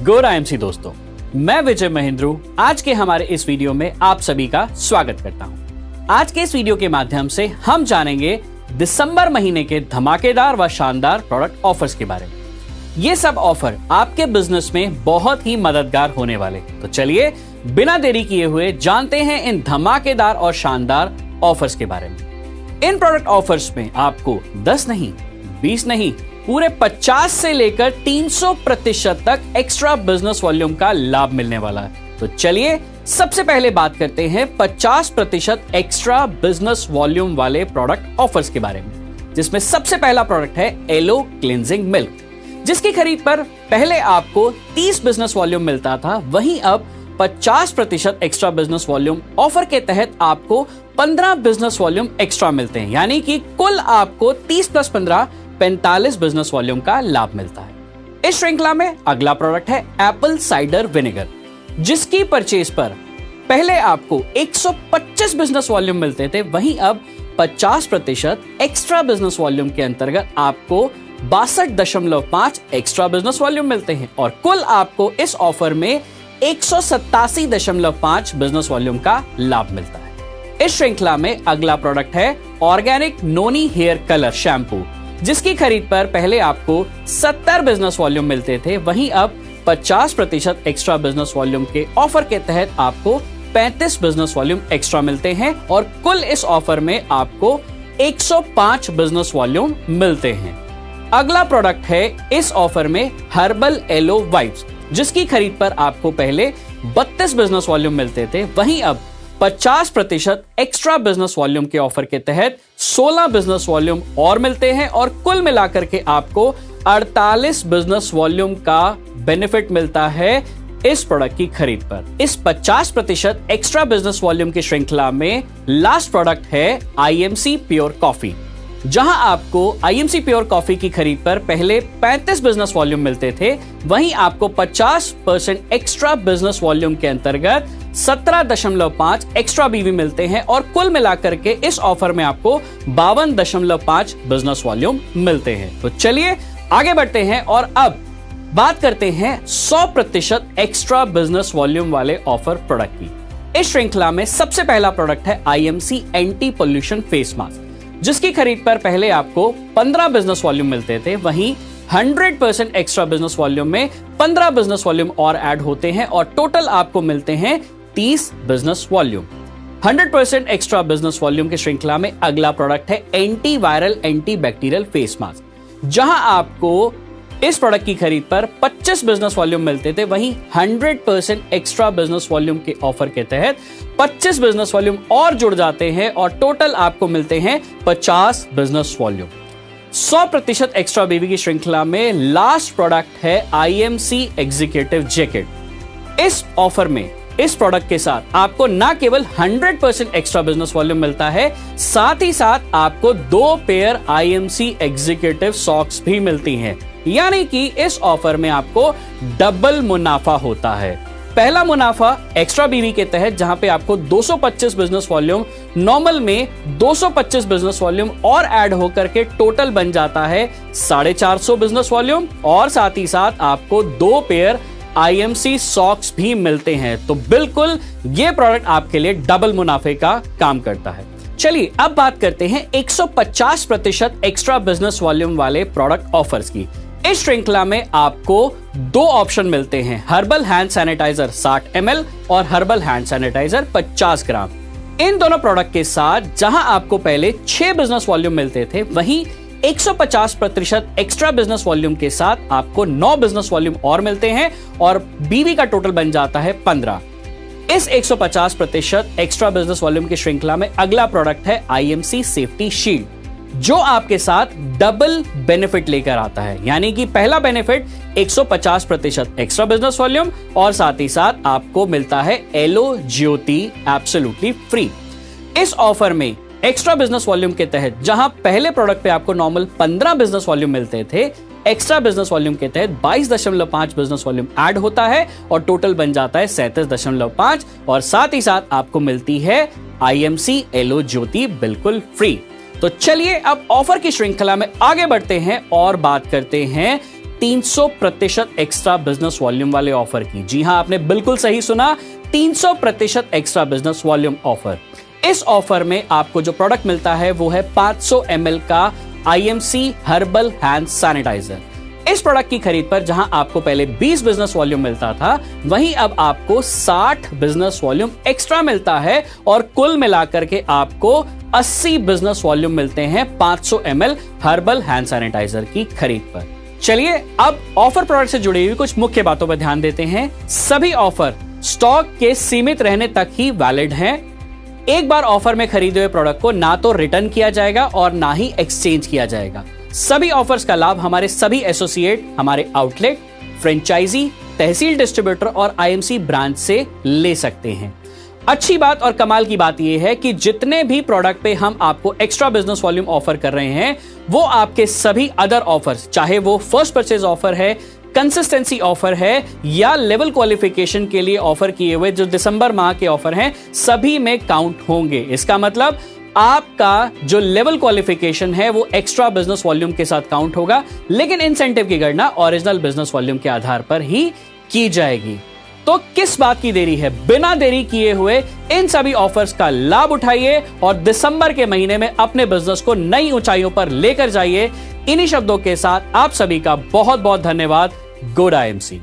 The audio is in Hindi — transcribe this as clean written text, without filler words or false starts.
गुड आईएमसी दोस्तों, मैं विजय महेंद्रू आज के हमारे इस वीडियो में आप सभी का स्वागत करता हूं। आज के इस वीडियो के माध्यम से हम जानेंगे दिसंबर महीने के धमाकेदार व शानदार प्रोडक्ट ऑफर्स के बारे में। ये सब ऑफर आपके बिजनेस में बहुत ही मददगार होने वाले, तो चलिए बिना देरी किए हुए जानते हैं इन धमाकेदार और शानदार ऑफर्स के बारे में। इन प्रोडक्ट ऑफर्स में आपको 10 नहीं, 20 नहीं, पूरे 50 से लेकर 300% तक एक्स्ट्रा बिजनेस वॉल्यूम का लाभ मिलने वाला है। तो चलिए सबसे पहले बात करते हैं 50% एक्स्ट्रा बिजनेस वॉल्यूम वाले प्रोडक्ट ऑफर्स के बारे में, जिसमें सबसे पहला प्रोडक्ट है एलो क्लींजिंग मिल्क, जिसकी खरीद पर पहले आपको 30 बिजनेस वॉल्यूम मिलता था, वहीं अब 50% एक्स्ट्रा बिजनेस वॉल्यूम ऑफर के तहत आपको 15 बिजनेस वॉल्यूम एक्स्ट्रा मिलते हैं, यानी कि कुल आपको 30 + 15 45 बिजनेस वॉल्यूम का लाभ मिलता है। इस श्रृंखला में अगला प्रोडक्ट है एप्पल साइडर विनेगर, जिसकी परचेज पर पहले आपको 125 बिजनेस वॉल्यूम मिलते थे, वहीं अब 50% एक्स्ट्रा बिजनेस वॉल्यूम के अंतर्गत आपको 62.5 एक्स्ट्रा बिजनेस वॉल्यूम मिलते हैं और कुल आपको इस ऑफर में 187.5 बिजनेस वॉल्यूम का लाभ मिलता है। इस श्रृंखला में अगला प्रोडक्ट है ऑर्गेनिक नोनी हेयर कलर शैम्पू, जिसकी खरीद पर पहले आपको 70 बिजनेस वॉल्यूम मिलते थे, वहीं अब 50% एक्स्ट्रा बिजनेस वॉल्यूम के ऑफर के तहत आपको 35 बिजनेस वॉल्यूम एक्स्ट्रा मिलते हैं और कुल इस ऑफर में आपको 105 बिजनेस वॉल्यूम मिलते हैं। अगला प्रोडक्ट है इस ऑफर में हर्बल एलो वाइप्स, जिसकी खरीद पर आपको पहले 32 बिजनेस वॉल्यूम मिलते थे, वहीं अब 50% एक्स्ट्रा बिजनेस वॉल्यूम के ऑफर के तहत 16 बिजनेस वॉल्यूम और मिलते हैं और कुल मिलाकर के आपको 48 बिजनेस वॉल्यूम का बेनिफिट मिलता है इस प्रोडक्ट की खरीद पर। इस 50% एक्स्ट्रा बिजनेस वॉल्यूम की श्रृंखला में लास्ट प्रोडक्ट है आईएमसी प्योर कॉफी, जहां आपको आईएमसी प्योर कॉफी की खरीद पर पहले 35 बिजनेस वॉल्यूम मिलते थे, वहीं आपको 50% एक्स्ट्रा बिजनेस वॉल्यूम के अंतर्गत 17.5 एक्स्ट्रा बीवी मिलते हैं और कुल मिलाकर के इस ऑफर में आपको 52.5 बिजनेस वॉल्यूम मिलते हैं। तो चलिए आगे बढ़ते हैं और अब बात करते हैं 100% एक्स्ट्रा बिजनेस वॉल्यूम वाले ऑफर प्रोडक्ट की। इस श्रृंखला में सबसे पहला प्रोडक्ट है IMC anti pollution face mask, जिसकी खरीद पर पहले आपको 15 बिजनेस वॉल्यूम मिलते थे, वहीं 100% एक्स्ट्रा बिजनेस वॉल्यूम में 15 बिजनेस वॉल्यूम और ऐड होते हैं और टोटल आपको मिलते हैं 30 business volume. 100% extra business volume की श्रृंखला में अगला प्रोडक्ट है anti viral anti bacterial face mask, जहां आपको इस प्रोडक्ट की खरीद पर 25 बिजनेस वॉल्यूम मिलते थे, वहीं 100% एक्स्ट्रा बिजनेस वॉल्यूम के ऑफर के तहत 25 बिजनेस वॉल्यूम और जुड़ जाते हैं और टोटल आपको मिलते हैं 50 बिजनेस वॉल्यूम। 100% एक्स्ट्रा बीवी की श्रृंखला में लास्ट प्रोडक्ट है आईएमसी एग्जीक्यूटिव जैकेट। इस ऑफर में इस प्रोडक्ट के साथ आपको ना केवल 100% एक्स्ट्रा बिजनेस वॉल्यूम मिलता है, साथ ही साथ आपको 2 पेयर आईएमसी एग्जीक्यूटिव सॉक्स भी मिलती हैं, यानी कि इस ऑफर में आपको डबल मुनाफा होता है। पहला मुनाफा एक्स्ट्रा बीवी के तहत, जहां पे आपको 225 बिजनेस वॉल्यूम, नॉर्मल में 225 बिजनेस वॉल्यूम और ऐड होकर के टोटल बन जाता है 450 बिजनेस वॉल्यूम और साथ ही साथ आपको 2 पेयर आईएमसी सॉक्स भी मिलते हैं। तो बिल्कुल ये प्रोडक्ट आपके लिए डबल मुनाफे का काम करता है। चलिए अब बात करते हैं 150% एक्स्ट्रा बिजनेस वॉल्यूम वाले प्रोडक्ट ऑफर्स की। इस श्रृंखला में आपको 2 ऑप्शन मिलते हैं, हर्बल हैंड सैनिटाइजर 60 ml और हर्बल हैंड सैनिटाइजर 50 ग्राम। इन दोनों प्रोडक्ट के साथ जहां आपको पहले 6 बिजनेस वॉल्यूम मिलते थे, वहीं 150% एक्स्ट्रा बिजनेस वॉल्यूम के साथ आपको 9 बिजनेस वॉल्यूम और मिलते हैं और बीवी का टोटल बन जाता है 15। इस 150% एक्स्ट्रा बिजनेस वॉल्यूम की श्रृंखला में अगला प्रोडक्ट है आईएमसी सेफ्टी शील्ड, जो आपके साथ डबल बेनिफिट लेकर आता है, यानी कि पहला बेनिफिट 150% एक्स्ट्रा बिजनेस वॉल्यूम और साथ ही साथ आपको मिलता है एलो ज्योति एब्सोल्युटली फ्री। इस ऑफर में एक्स्ट्रा बिजनेस वॉल्यूम के तहत जहां पहले प्रोडक्ट पे आपको नॉर्मल 15 बिजनेस वॉल्यूम मिलते थे, एक्स्ट्रा बिजनेस वॉल्यूम के तहत 22.5 बिजनेस वॉल्यूम ऐड होता है और टोटल बन जाता है 37.5 और साथ ही साथ आपको मिलती है आईएमसी एलो ज्योति बिल्कुल फ्री। तो चलिए अब ऑफर की श्रृंखला में आगे बढ़ते हैं और बात करते हैं 300% एक्स्ट्रा बिजनेस वॉल्यूम वाले ऑफर की। जी हां, आपने बिल्कुल सही सुना, 300% एक्स्ट्रा बिजनेस वॉल्यूम ऑफर। इस ऑफर में आपको जो प्रोडक्ट मिलता है वो है 500 ml का IMC हर्बल हैंड सैनिटाइजर। इस प्रोडक्ट की खरीद पर जहां आपको पहले 20 बिजनेस वॉल्यूम मिलता था, वहीं अब आपको 60 बिजनेस वॉल्यूम एक्स्ट्रा मिलता है और कुल मिलाकर के आपको 80 बिजनेस वॉल्यूम मिलते हैं 500 ml हर्बल हैंड सैनिटाइजर की खरीद पर। चलिए अब ऑफर प्रोडक्ट से जुड़ी हुई कुछ मुख्य बातों पर ध्यान देते हैं। सभी ऑफर स्टॉक के सीमित रहने तक ही वैलिड हैं। एक बार ऑफर में खरीदे हुए प्रोडक्ट को ना तो रिटर्न किया जाएगा और ना ही एक्सचेंज किया जाएगा। सभी ऑफर्स का लाभ हमारे सभी एसोसिएट, हमारे आउटलेट, फ्रेंचाइजी, तहसील डिस्ट्रीब्यूटर और IMC ब्रांच से ले सकते हैं। अच्छी बात और कमाल की बात यह है कि जितने भी प्रोडक्ट पे हम आपको एक्स्ट्रा बिजनेस वॉल्यूम ऑफर कर रहे हैं, वो आपके सभी अदर ऑफर्स, चाहे वो फर्स्ट परचेज ऑफर है, कंसिस्टेंसी ऑफर है या लेवल क्वालिफिकेशन के लिए ऑफर किए हुए जो दिसंबर माह के ऑफर हैं, सभी में काउंट होंगे। इसका मतलब आपका जो लेवल क्वालिफिकेशन है वो एक्स्ट्रा बिजनेस वॉल्यूम के साथ काउंट होगा, लेकिन इंसेंटिव की गणना ओरिजिनल बिजनेस वॉल्यूम के आधार पर ही की जाएगी। तो किस बात की देरी है? बिना देरी किए हुए इन सभी ऑफर्स का लाभ उठाइए और दिसंबर के महीने में अपने बिजनेस को नई ऊंचाइयों पर लेकर जाइए। इन्हीं शब्दों के साथ आप सभी का बहुत बहुत धन्यवाद। Good IMC।